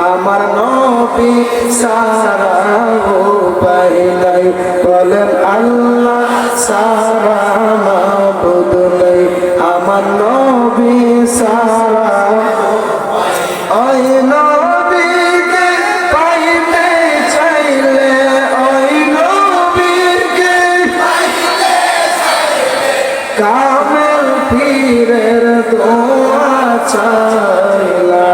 আমার নবী সারা উপায় নাই বলেন আল্লাহ সারা মাবুদ নাই আমার নবী সারা ওই নবীকে পাইতে চাইলে ওই নবীকে কামেল পীরের দোয়া চাইলা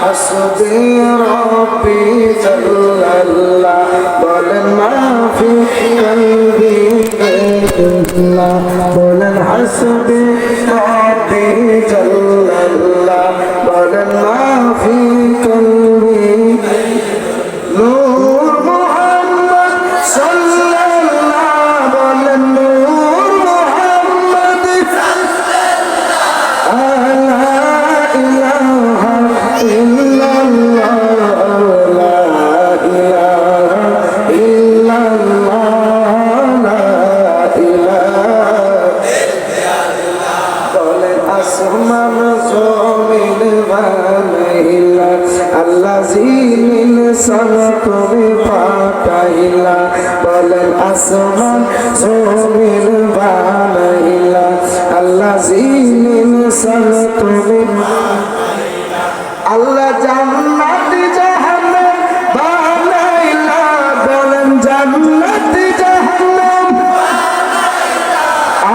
حسبي ربي جل الله بولن ما في قلبي الله بولن حسبي ربي جل الله بولن ما في قلبي نور محمد صلى الله بولن نور محمد صلى الله لا إله إلا বলেন আসমান জমিন বানাইলা আল্লাহ জিমিন সব তুমি আল্লাহ জান্নাত জাহান্নাম বানাইলা বলেন জান্নাত জাহান্নাম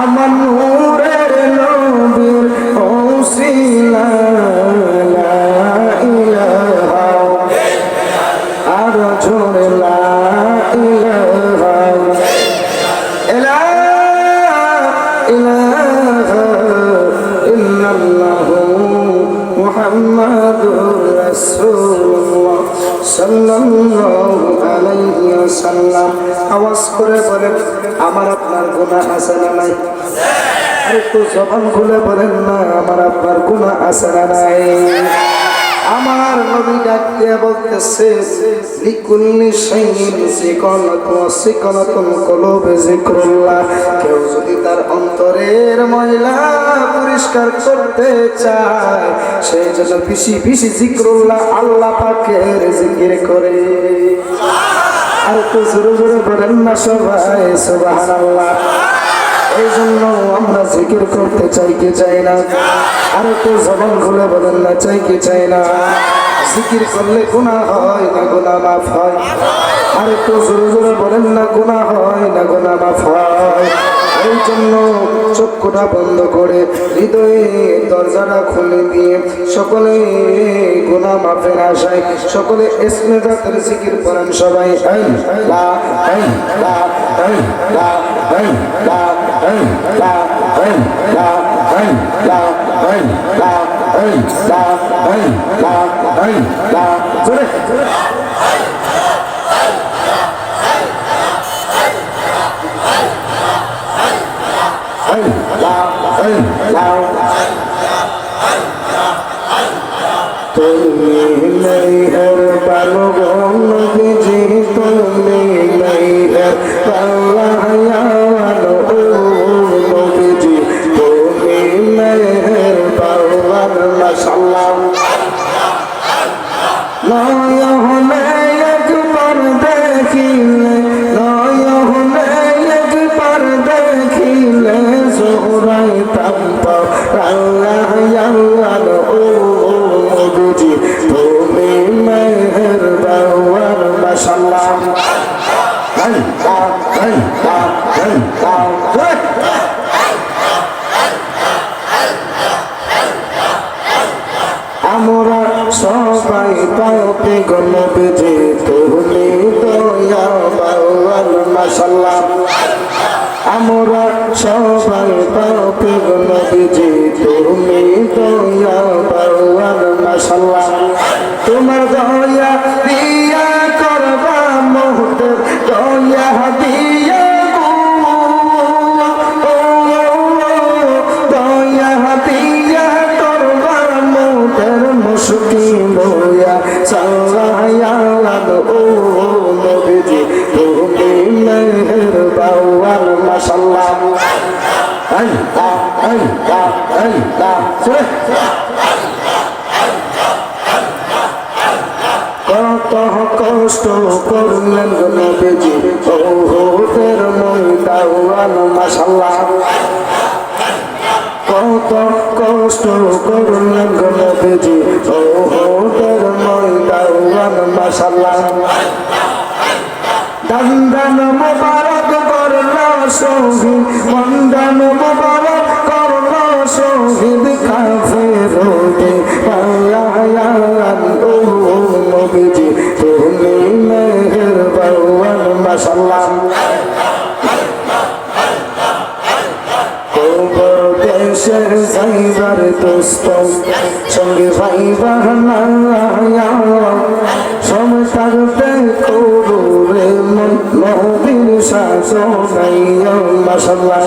আমার নূরের নবীর ওসিলা আওয়াজ করে বলেন আমার আপনার গুনাহ আছে না নাই? আর একটু জবান খুলে বলেন না আমার আপনার গুনাহ আছে না নাই? আমার নবী ডাক দিয়ে বলতেছে লিকুল্লি শাইইন সিকানাতুন কুলুবে যিকরুল্লাহ কেউ যদি তার অন্তরের ময়লা পরিষ্কার করতে চায় সেই জন্য বেশি বেশি যিকরুল্লাহ আল্লাহ পাকের জিকির করে আর একটু জোরে জোরে বলেন না সবাই সুবহানাল্লাহ। এই জন্য আমরা জিকির করতে চাই কি চাই না? আর একটু জবান খুলে বলেন না চাই কি চাই না? জিকির করলে গুনাহ হয় না গুনাহ মাফ হয়? আর একটু জোরে জোরে বলেন না গুনাহ হয় না গুনাহ মাফ হয়? এই জন্য চক্ষুটা বন্ধ করে হৃদয়ে দরজাটা খুলে দিয়ে সকলে গুনাহ মাফের আশায় সকলে ইসমে জাতের জিকির করেন সবাই লা লা লা লা লা লা লা লা তুমি মেহের বালগন বিজি তুমি মেহের বালায়ানো নবীজি তুমি মেহের বালগন মাশাআল্লাহ নয়নে একবার দেখিলে নয়নে একবার দেখিলে জোরাইতাম আল্লাহ আল্লাহ ও নবীজি তুমি মেহের বালগন মাশাআল্লাহ আমরা সবাই পাওতে গলবেজে তুমি দয়া বাউল মাশাআল্লাহ আমরা সবাই পাওতে গলবেজে তুমি দয়া বাউল মাশাআল্লাহ তোমার দয়া কত কষ্ট করলেন নবীজি ওহুদের ময়দান মাশাআল্লাহ কত কষ্ট করলেন নবীজি ওহুদের ময়দান মাশাআল্লাহ দন্দন মুবারক করলো শহীদ দন্দন মুবারক করলো শহীদ কাফেরোকে আয়ান ও নবীজি তুমি মেহেরবান মাশাআল্লাহ কবর দেশে যাইবার দোস্ত সঙ্গে ভাইবা না সময় থাকতে করো রে মন নবীর শাসনাই মাশাআল্লাহ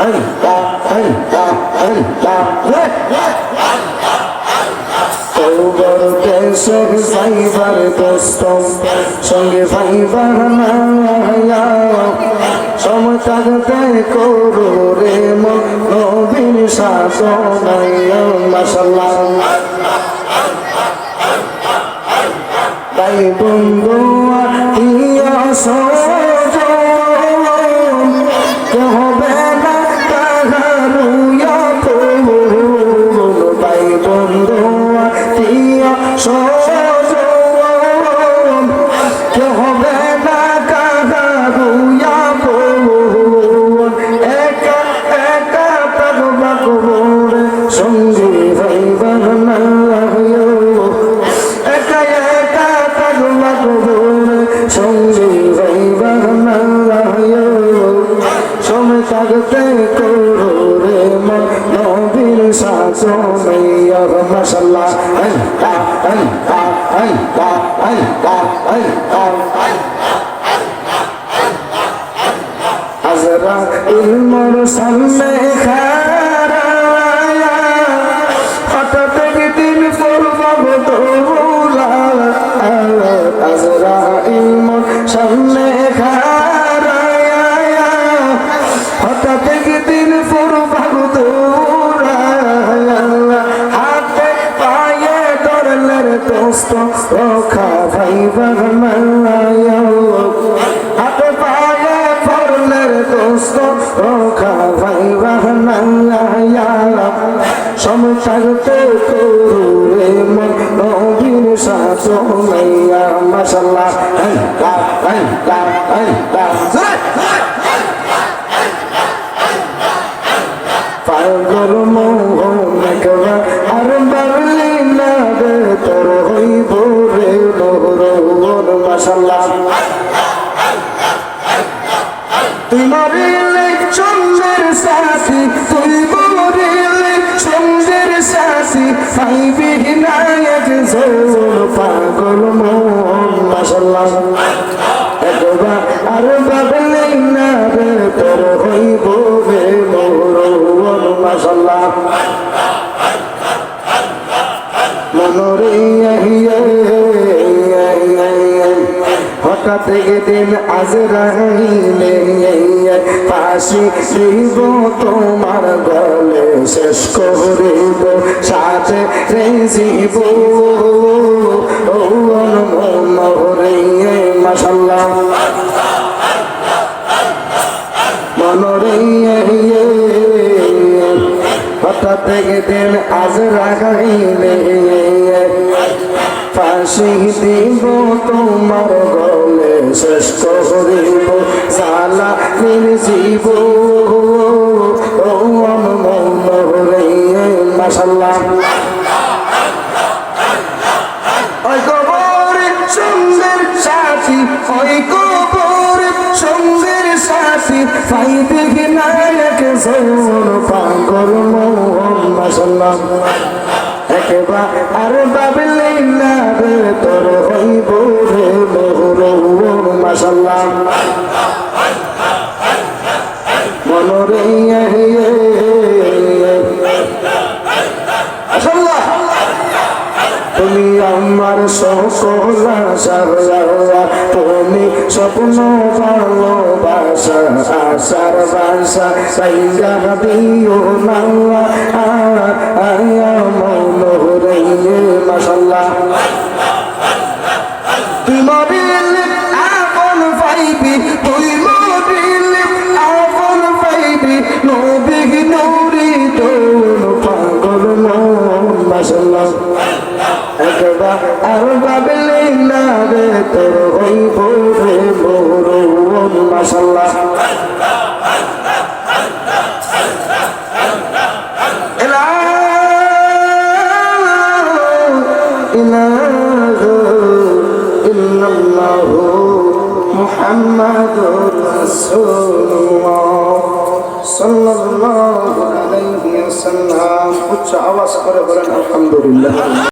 আল্লাহ আল্লাহ আল্লাহ কবর দেশে যাইবার দোস্ত সঙ্গে ভাইবা না সময় থাকতে করো রে মন নবীর শাসনাই মাশাআল্লাহ তাই বন্ধু আত্মীয় স্বজন কেহ হবে না কাহারুয়া পূরণ তাই বন্ধু আত্মীয় স্বজন কেহ হবে না কাহারুয়া পূরণ একা একা থাকবা কবরে সঙ্গে ভাইবা না সঙ্গে ভাইবা না সময় থাকতে করো রে মন নবীর শাসনে মাশাআল্লাহ আল্লাহ আল্লাহ আল্লাহ আল্লাহ আল্লাহ আজরাইল মোর সামনে খাড়ায়া হঠাৎ একদিন পড়ব দৌড়া আজরাইল মোর সামনে খাড়ায়া হঠাৎ একদিন পড়ব দৌড়া হাতে পায়ে ধরলের দোস্ত রক্ষা ভাইবা না হাতে পায়ে ধরলের দোস্ত রক্ষা ভাইবা না সময় থাকতে করো রে মন নবীর শাসনে মাশাআল্লাহ আল্লাহ আল্লাহ আল্লাহ পাগল মোহন একবার আর বাড়লি না রে তোর হইব রে নহরন মাশাআল্লাহ তুই মরিলে চন্দ্রের সাথী তুই মরিলে চন্দ্রের সাথী পাইবি না এক জোর পাগল মোহন মাশাআল্লাহ একবার আর বাড়লি না রে তোর হইব রে নহরন মাশাআল্লাহ মনোরে হঠাৎ একদিন আজরাইলে ফাঁসি দিব তোমার গলে শেষ করিব সাথে জীব ও মনোরে মাশাআল্লাহ মনোরে হঠাৎ একদিন আজরাইলে ফাঁসি দিব তোমার গলে শেষ করিব সালা জীব ও মনোরে মাশাআল্লাহ ওই কবরে সঙ্গের সাথী ওই কবরে সঙ্গের সাথী পাইবে না এক জোর পাগল মোহন মাশাআল্লাহ একবার আর বাবলি না রে তোর হইব রে নহরন মাশাআল্লাহ মনোরে মাশাআল্লাহ তুমি আমার সকল আশা তুমি স্বপ্ন ভালোবাসা আশার বাসা সাইয়া দিও না আয়া মনোরে মাশাআল্লাহ মুহাম্মাদুর রাসূলুল্লাহ সাল্লাল্লাহু আলাইহি ওয়াসাল্লাম। উচ্চ আওয়াজ করে বলেন আলহামদুলিল্লাহ।